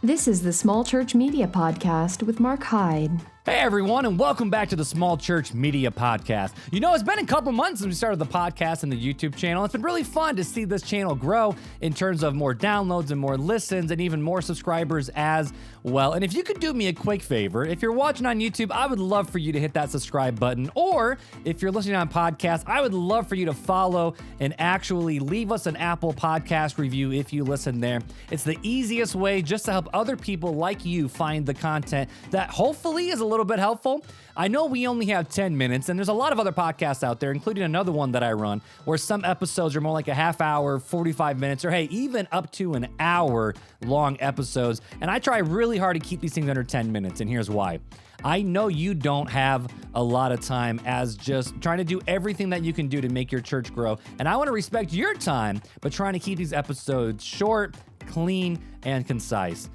This is the Small Church Media Podcast with Mark Hyde. Hey everyone, and welcome back to the Small Church Media Podcast. You know, it's been a couple months since we started the podcast and the YouTube channel. It's been really fun to see this channel grow in terms of more downloads and more listens and even more subscribers as well. And if you could do me a quick favor, if you're watching on YouTube, I would love for you to hit that subscribe button. Or if you're listening on podcast, I would love for you to follow and actually leave us an Apple Podcast review if you listen there. It's the easiest way just to help other people like you find the content that hopefully is a little bit helpful. I know we only have 10 minutes, and there's a lot of other podcasts out there, including another one that I run, where some episodes are more like a half hour, 45 minutes, or hey, even up to an hour long episodes. And I try really hard to keep these things under 10 minutes, and here's why. I know you don't have a lot of time as just trying to do everything that you can do to make your church grow. And I want to respect your time, but trying to keep these episodes short, clean, and concise.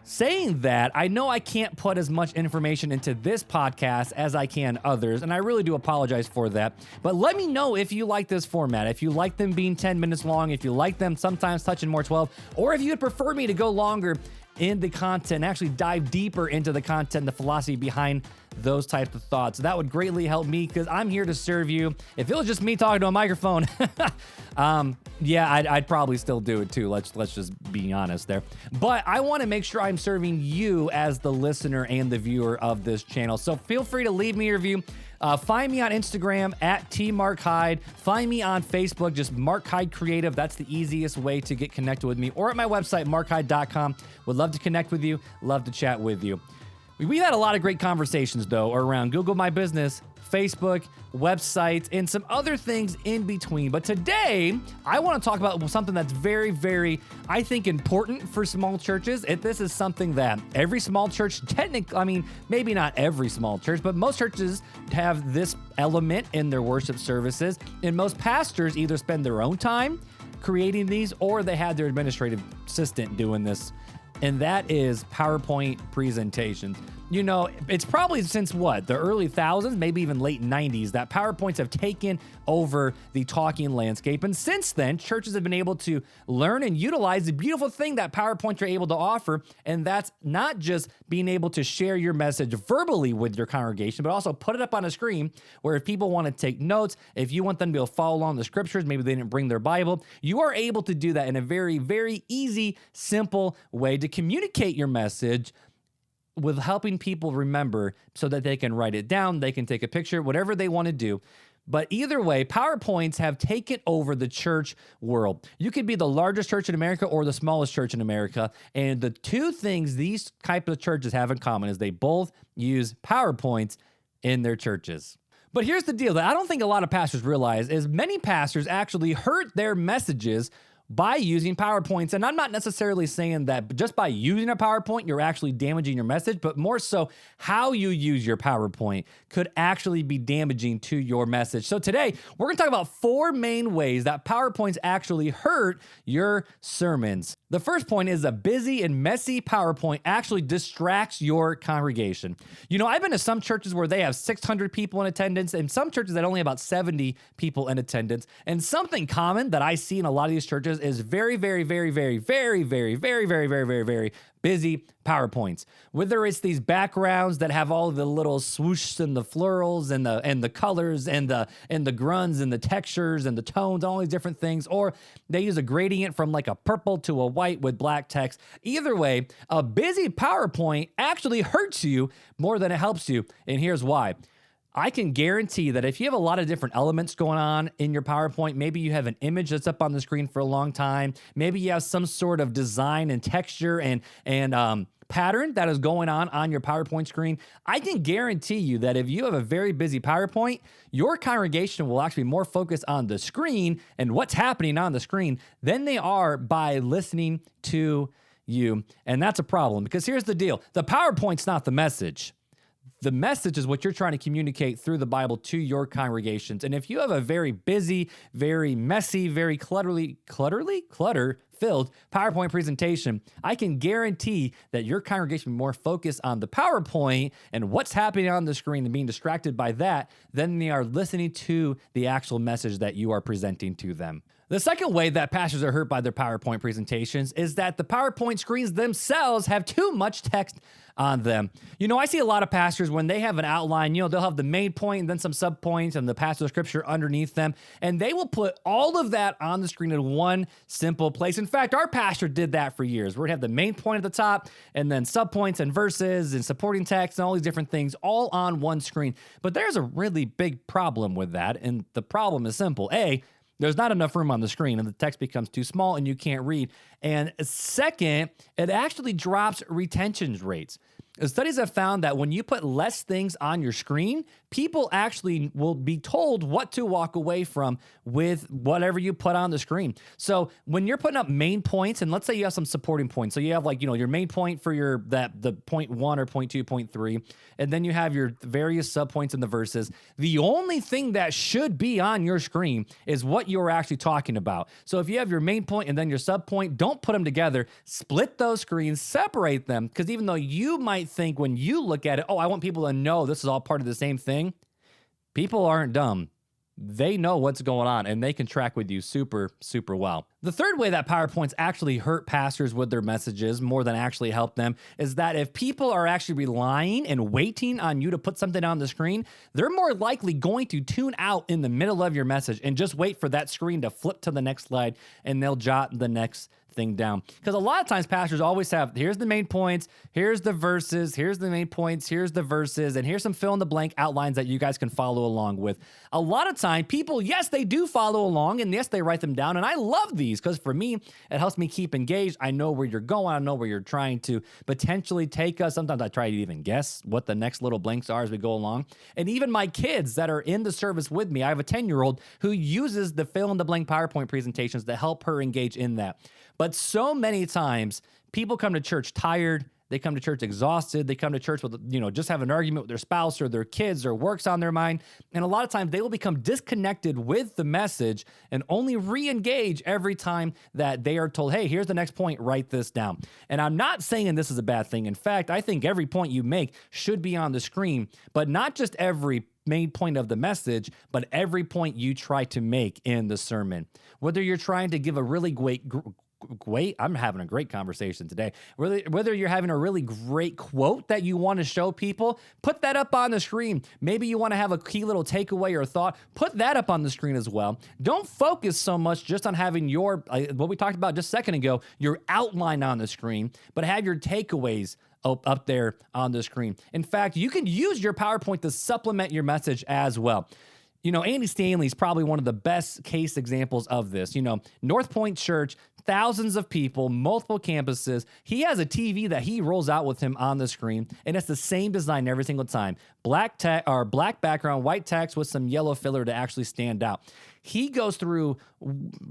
Saying that, I know I can't put as much information into this podcast as I can others, and I really do apologize for that. But let me know if you like this format, if you like them being 10 minutes long, if you like them sometimes touching more 12, or if you'd prefer me to go longer in the content, actually dive deeper into the content, the philosophy behind those types of thoughts. That would greatly help me because I'm here to serve you. If it was just me talking to a microphone, I'd probably still do it too. Let's just be honest there. But I want to make sure I'm serving you as the listener and the viewer of this channel. So feel free to leave me a review. Find me on Instagram at @TMarkHyde. Find me on Facebook, just Mark Hyde Creative. That's the easiest way to get connected with me. Or at my website, markhyde.com. Would love to connect with you. Love to chat with you. We've had a lot of great conversations, though, around Google My Business, Facebook, websites, and some other things in between. But today, I want to talk about something that's very, very, I think, important for small churches. This is something that every small church, maybe not every small church, but most churches have this element in their worship services. And most pastors either spend their own time creating these or they had their administrative assistant doing this. And that is PowerPoint presentations. You know, it's probably since the early thousands, maybe even late 90s, that PowerPoints have taken over the talking landscape. And since then, churches have been able to learn and utilize the beautiful thing that PowerPoints are able to offer. And that's not just being able to share your message verbally with your congregation, but also put it up on a screen where if people want to take notes, if you want them to be able to follow along the scriptures, maybe they didn't bring their Bible, you are able to do that in a very, very easy, simple way to communicate your message with helping people remember so that they can write it down, they can take a picture, whatever they want to do. But either way, PowerPoints have taken over the church world. You could be the largest church in America or the smallest church in America. And the two things these types of churches have in common is they both use PowerPoints in their churches. But here's the deal that I don't think a lot of pastors realize is many pastors actually hurt their messages by using PowerPoints. And I'm not necessarily saying that just by using a PowerPoint, you're actually damaging your message, but more so how you use your PowerPoint could actually be damaging to your message. So today, we're going to talk about 4 main ways that PowerPoints actually hurt your sermons. The first point is a busy and messy PowerPoint actually distracts your congregation. You know, I've been to some churches where they have 600 people in attendance and some churches that only have about 70 people in attendance. And something common that I see in a lot of these churches is very, very, very, very, very, very, very, very, very, very, very busy PowerPoints. Whether it's these backgrounds that have all the little swoosh and the florals and the colors and the grunts and the textures and the tones, all these different things, or they use a gradient from like a purple to a white with black text. Either way, a busy PowerPoint actually hurts you more than it helps you. And here's why. I can guarantee that if you have a lot of different elements going on in your PowerPoint, maybe you have an image that's up on the screen for a long time, maybe you have some sort of design and texture and pattern that is going on your PowerPoint screen, I can guarantee you that if you have a very busy PowerPoint, your congregation will actually be more focused on the screen and what's happening on the screen than they are by listening to you. And that's a problem because here's the deal. The PowerPoint's not the message. The message is what you're trying to communicate through the Bible to your congregations. And if you have a very busy, very messy, very clutter-filled PowerPoint presentation, I can guarantee that your congregation will be more focused on the PowerPoint and what's happening on the screen and being distracted by that than they are listening to the actual message that you are presenting to them. The second way that pastors are hurt by their PowerPoint presentations is that the PowerPoint screens themselves have too much text on them. I see a lot of pastors when they have an outline, they'll have the main point and then some subpoints and the passage of scripture underneath them, and they will put all of that on the screen in one simple place. In fact, our pastor did that for years. We'd have the main point at the top and then subpoints and verses and supporting text and all these different things all on one screen. But there's a really big problem with that, and the problem is simple. There's not enough room on the screen and the text becomes too small and you can't read. And second, it actually drops retention rates. Studies have found that when you put less things on your screen, people actually will be told what to walk away from with whatever you put on the screen. So when you're putting up main points, and let's say you have some supporting points. So you have your main point for the point 1 or point 2, point 3, and then you have your various subpoints in the verses. The only thing that should be on your screen is what you're actually talking about. So if you have your main point and then your subpoint, don't put them together. Split those screens, separate them, because even though you might think when you look at it, I want people to know this is all part of the same thing. People aren't dumb. They know what's going on and they can track with you super, super well. The third way that PowerPoints actually hurt pastors with their messages more than actually help them is that if people are actually relying and waiting on you to put something on the screen, they're more likely going to tune out in the middle of your message and just wait for that screen to flip to the next slide and they'll jot the next thing down. Because a lot of times pastors always have, here's the main points, here's the verses, here's the main points, here's the verses, and here's some fill in the blank outlines that you guys can follow along with. A lot of time people, yes, they do follow along and yes, they write them down. And I love these because for me, it helps me keep engaged. I know where you're going. I know where you're trying to potentially take us. Sometimes I try to even guess what the next little blanks are as we go along. And even my kids that are in the service with me, I have a 10-year-old who uses the fill in the blank PowerPoint presentations to help her engage in that. But so many times people come to church tired. They come to church exhausted. They come to church with, just have an argument with their spouse or their kids or work's on their mind. And a lot of times they will become disconnected with the message and only re-engage every time that they are told, hey, here's the next point, write this down. And I'm not saying this is a bad thing. In fact, I think every point you make should be on the screen, but not just every main point of the message, but every point you try to make in the sermon. Whether you're trying to give a really great, I'm having a great conversation today. Whether you're having a really great quote that you want to show people, put that up on the screen. Maybe you want to have a key little takeaway or thought, put that up on the screen as well. Don't focus so much just on having what we talked about just a second ago, your outline on the screen, but have your takeaways up there on the screen. In fact, you can use your PowerPoint to supplement your message as well. Andy Stanley's probably one of the best case examples of this. North Point Church, thousands of people, multiple campuses. He has a TV that he rolls out with him on the screen, and it's the same design every single time. Black background, white text with some yellow filler to actually stand out. He goes through,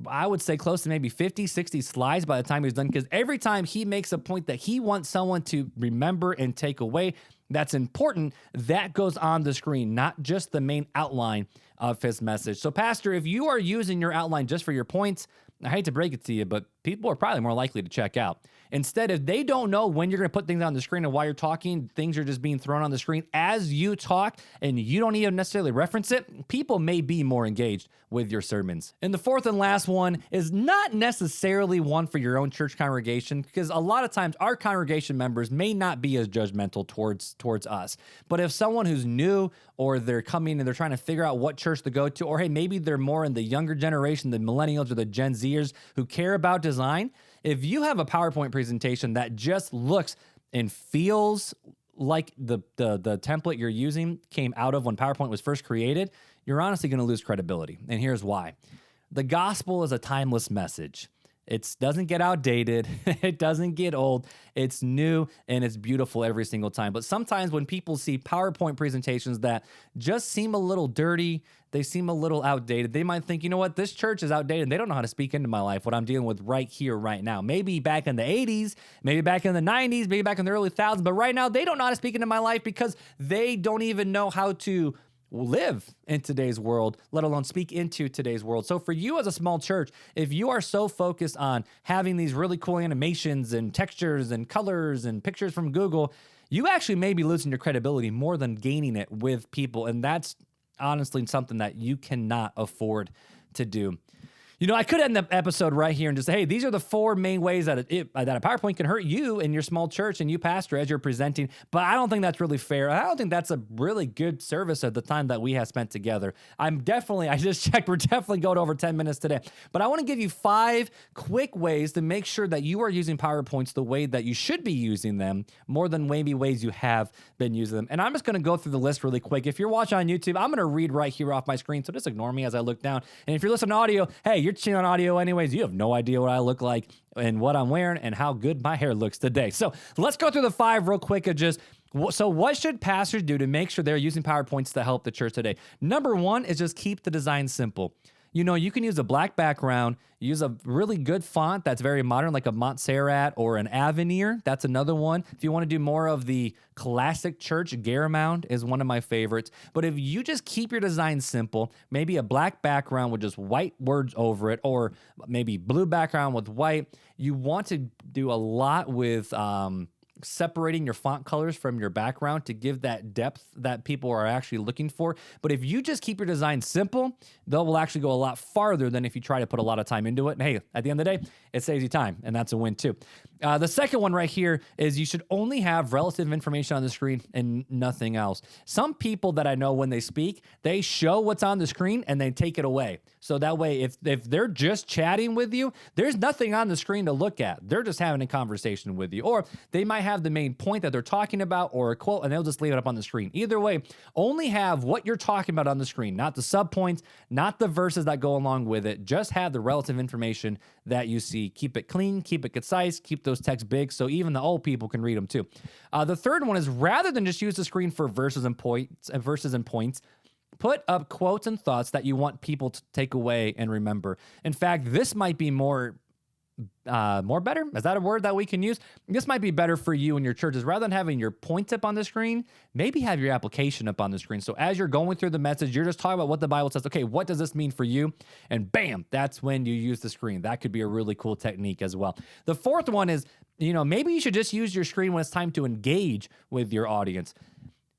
I would say, close to maybe 50, 60 slides by the time he's done, because every time he makes a point that he wants someone to remember and take away that's important, that goes on the screen, not just the main outline of his message. So, Pastor, if you are using your outline just for your points, I hate to break it to you, but people are probably more likely to check out. Instead, if they don't know when you're going to put things on the screen and while you're talking, things are just being thrown on the screen as you talk and you don't even necessarily reference it, people may be more engaged with your sermons. And the fourth and last one is not necessarily one for your own church congregation, because a lot of times our congregation members may not be as judgmental towards us. But if someone who's new or they're coming and they're trying to figure out what church to go to, or hey, maybe they're more in the younger generation, the millennials or the Gen Zers who care about design, if you have a PowerPoint presentation that just looks and feels like the template you're using came out of when PowerPoint was first created, you're honestly going to lose credibility. And here's why. The gospel is a timeless message. It doesn't get outdated. It doesn't get old. It's new and it's beautiful every single time. But sometimes when people see PowerPoint presentations that just seem a little dirty, they seem a little outdated, they might think, you know what, this church is outdated. They don't know how to speak into my life, what I'm dealing with right here, right now. Maybe back in the 80s, maybe back in the 90s, maybe back in the early 2000s. But right now, they don't know how to speak into my life because they don't even know how to live in today's world, let alone speak into today's world. So for you as a small church, if you are so focused on having these really cool animations and textures and colors and pictures from Google, you actually may be losing your credibility more than gaining it with people. And that's honestly something that you cannot afford to do. I could end the episode right here and just say, hey, these are the 4 main ways that that a PowerPoint can hurt you in your small church and you pastor as you're presenting. But I don't think that's really fair. I don't think that's a really good service at the time that we have spent together. I just checked, we're definitely going over 10 minutes today. But I want to give you 5 quick ways to make sure that you are using PowerPoints the way that you should be using them, more than maybe ways you have been using them. And I'm just going to go through the list really quick. If you're watching on YouTube, I'm going to read right here off my screen, so just ignore me as I look down. And if you're listening to audio, hey, you're tuning on audio anyways. You have no idea what I look like and what I'm wearing and how good my hair looks today. So let's go through the 5 real quick of just, so what should pastors do to make sure they're using PowerPoints to help the church today? Number 1 is just keep the design simple. You can use a black background, use a really good font that's very modern, like a Montserrat or an Avenir. That's another one. If you want to do more of the classic church, Garamond is one of my favorites. But if you just keep your design simple, maybe a black background with just white words over it, or maybe blue background with white, you want to do a lot with separating your font colors from your background to give that depth that people are actually looking for. But if you just keep your design simple, they will actually go a lot farther than if you try to put a lot of time into it. And hey, at the end of the day, it saves you time, and that's a win too. The second one right here is you should only have relative information on the screen and nothing else. Some people that I know, when they speak, they show what's on the screen and they take it away. So that way, if they're just chatting with you, there's nothing on the screen to look at. They're just having a conversation with you. Or they might have the main point that they're talking about or a quote, and they'll just leave it up on the screen. Either way, only have what you're talking about on the screen, not the subpoints, not the verses that go along with it. Just have the relative information that you see. Keep it clean, keep it concise, keep those texts big so even the old people can read them too. The third one is, rather than just use the screen for verses and points, put up quotes and thoughts that you want people to take away and remember. In fact, this might be more better. Is that a word that we can use? This might be better for you and your churches. Rather than having your point up on the screen, maybe have your application up on the screen. So as you're going through the message, you're just talking about what the Bible says. Okay, what does this mean for you? And bam, that's when you use the screen. That could be a really cool technique as well. The fourth one is, maybe you should just use your screen when it's time to engage with your audience.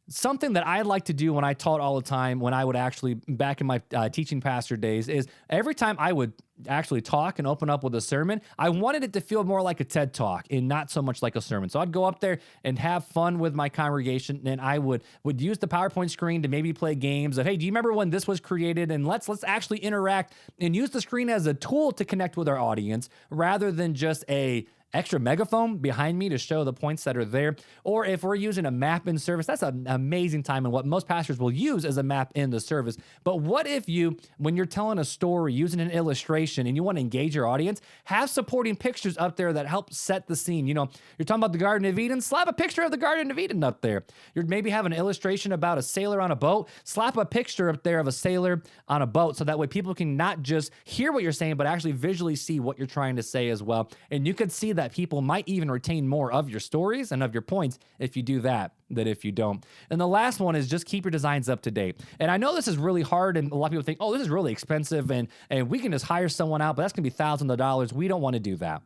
Something that I like to do when I taught all the time, when I would actually, back in my teaching pastor days, is every time I would actually talk and open up with a sermon, I wanted it to feel more like a TED Talk and not so much like a sermon. So I'd go up there and have fun with my congregation, and I would use the PowerPoint screen to maybe play games of, hey, do you remember when this was created? And let's actually interact and use the screen as a tool to connect with our audience rather than just a extra megaphone behind me to show the points that are there. Or if we're using a map in service, that's an amazing time. And what most pastors will use is a map in the service. But what if you, when you're telling a story, using an illustration, and you want to engage your audience, have supporting pictures up there that help set the scene? You're talking about the Garden of Eden, slap a picture of the Garden of Eden up there. You're maybe have an illustration about a sailor on a boat, slap a picture up there of a sailor on a boat, so that way people can not just hear what you're saying, but actually visually see what you're trying to say as well. And you could see that people might even retain more of your stories and of your points if you do that than if you don't. And the last one is just keep your designs up to date. And I know this is really hard, and a lot of people think, oh, this is really expensive, and we can just hire someone out, but that's going to be thousands of dollars. We don't want to do that.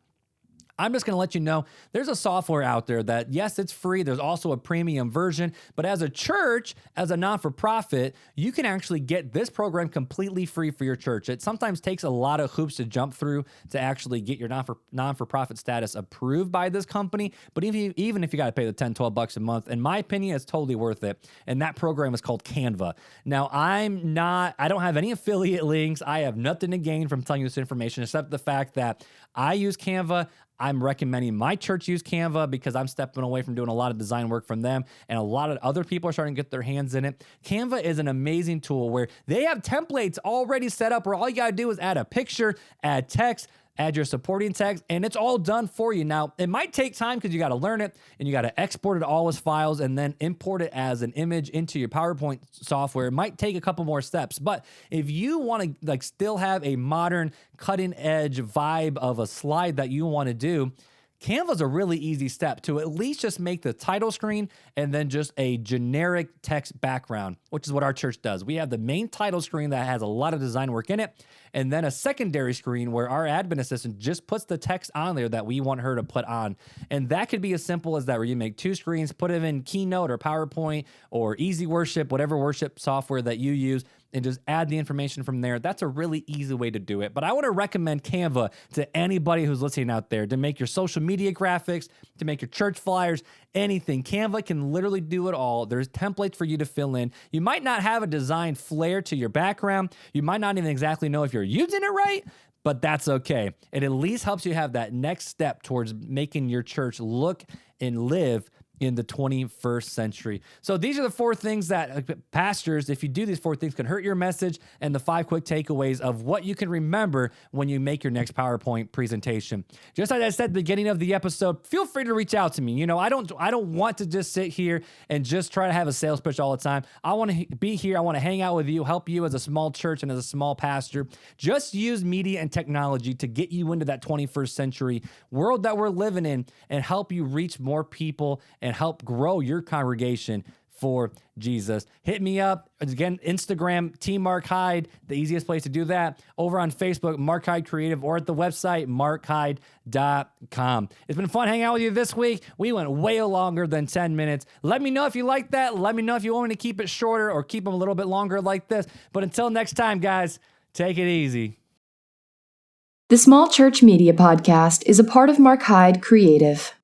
I'm just going to let you know there's a software out there that, yes, it's free. There's also a premium version. But as a church, as a non-for-profit, you can actually get this program completely free for your church. It sometimes takes a lot of hoops to jump through to actually get your non-for-profit status approved by this company. But even if you got to pay the $10-12 a month, in my opinion, it's totally worth it. And that program is called Canva. Now, I don't have any affiliate links. I have nothing to gain from telling you this information except the fact that I use Canva. I'm recommending my church use Canva because I'm stepping away from doing a lot of design work from them, and a lot of other people are starting to get their hands in it. Canva is an amazing tool where they have templates already set up where all you got to do is add a picture, add text, add your supporting text, and it's all done for you. Now, it might take time because you got to learn it, and you got to export it all as files and then import it as an image into your PowerPoint software. It might take a couple more steps, but if you want to still have a modern, cutting-edge vibe of a slide that you want to do, Canva's a really easy step to at least just make the title screen and then just a generic text background, which is what our church does. We have the main title screen that has a lot of design work in it, and then a secondary screen where our admin assistant just puts the text on there that we want her to put on. And that could be as simple as that, where you make 2 screens, put it in Keynote or PowerPoint or Easy Worship, whatever worship software that you use, and just add the information from there. That's a really easy way to do it. But I want to recommend Canva to anybody who's listening out there to make your social media graphics, to make your church flyers, anything. Canva can literally do it all. There's templates for you to fill in. You might not have a design flair to your background. You might not even exactly know if you're using it right, but that's okay. It at least helps you have that next step towards making your church look and live in the 21st century. So these are the 4 things that pastors, if you do these 4 things, can hurt your message, and the 5 quick takeaways of what you can remember when you make your next PowerPoint presentation. Just like I said at the beginning of the episode, feel free to reach out to me. You know, I don't want to just sit here and just try to have a sales pitch all the time. I want to be here. I want to hang out with you, help you as a small church and as a small pastor. Just use media and technology to get you into that 21st century world that we're living in and help you reach more people and help grow your congregation for Jesus. Hit me up. Again, Instagram, Team Mark Hyde, the easiest place to do that. Over on Facebook, Mark Hyde Creative, or at the website, markhyde.com. It's been fun hanging out with you this week. We went way longer than 10 minutes. Let me know if you like that. Let me know if you want me to keep it shorter or keep them a little bit longer like this. But until next time, guys, take it easy. The Small Church Media Podcast is a part of Mark Hyde Creative.